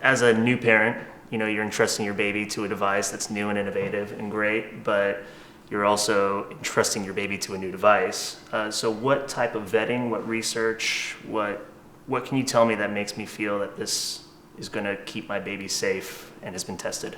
as a new parent, you're entrusting your baby to a device that's new and innovative and great, but you're also entrusting your baby to a new device. So what type of vetting, what research, what can you tell me that makes me feel that this is going to keep my baby safe and has been tested?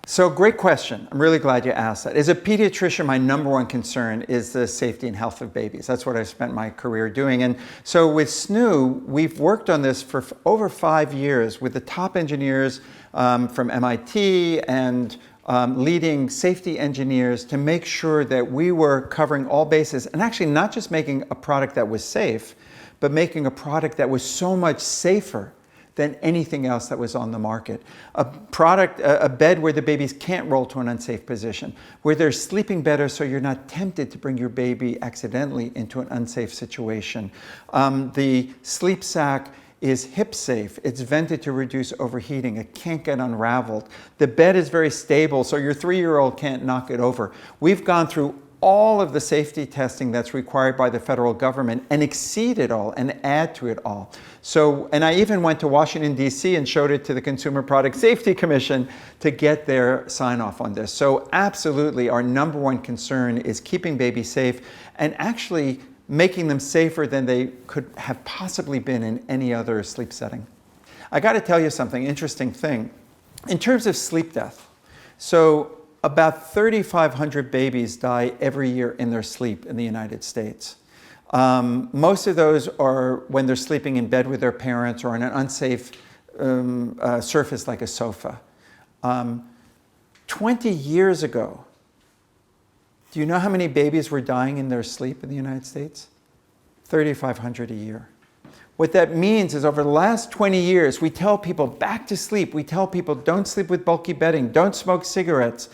So great question. I'm really glad you asked that. As a pediatrician, my number one concern is the safety and health of babies. That's what I've spent my career doing. And so with SNOO, we've worked on this for over 5 years with the top engineers from MIT and leading safety engineers to make sure that we were covering all bases and actually not just making a product that was safe, but making a product that was so much safer than anything else that was on the market. A bed where the babies can't roll to an unsafe position, where they're sleeping better so you're not tempted to bring your baby accidentally into an unsafe situation. The sleep sack is hip safe. It's vented to reduce overheating. It can't get unraveled. The bed is very stable, so your 3-year-old can't knock it over. We've gone through all of the safety testing that's required by the federal government and exceed it all and add to it all. So, and I even went to Washington, D.C. and showed it to the Consumer Product Safety Commission to get their sign off on this. So absolutely, our number one concern is keeping babies safe and actually making them safer than they could have possibly been in any other sleep setting. I got to tell you something, interesting thing. In terms of sleep death, so about 3,500 babies die every year in their sleep in the United States. Most of those are when they're sleeping in bed with their parents or on an unsafe surface like a sofa. 20 years ago, do you know how many babies were dying in their sleep in the United States? 3,500 a year. What that means is over the last 20 years, we tell people back to sleep. We tell people don't sleep with bulky bedding, don't smoke cigarettes.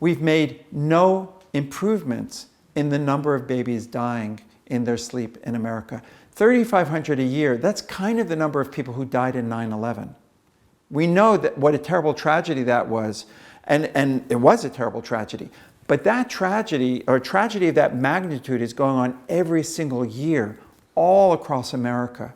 We've made no improvements in the number of babies dying in their sleep in America. 3,500 a year, that's kind of the number of people who died in 9/11. We know that what a terrible tragedy that was, and it was a terrible tragedy. But that tragedy, or a tragedy of that magnitude, is going on every single year all across America.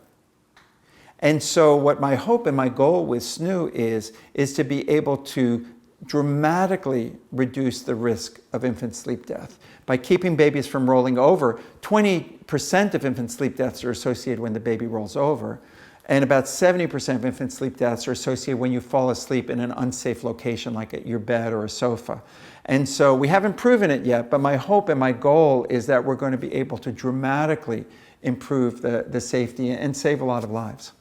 And so what my hope and my goal with SNOO is to be able to dramatically reduce the risk of infant sleep death. By keeping babies from rolling over, 20% of infant sleep deaths are associated when the baby rolls over, and about 70% of infant sleep deaths are associated when you fall asleep in an unsafe location like at your bed or a sofa. And so we haven't proven it yet, but my hope and my goal is that we're going to be able to dramatically improve the safety and save a lot of lives.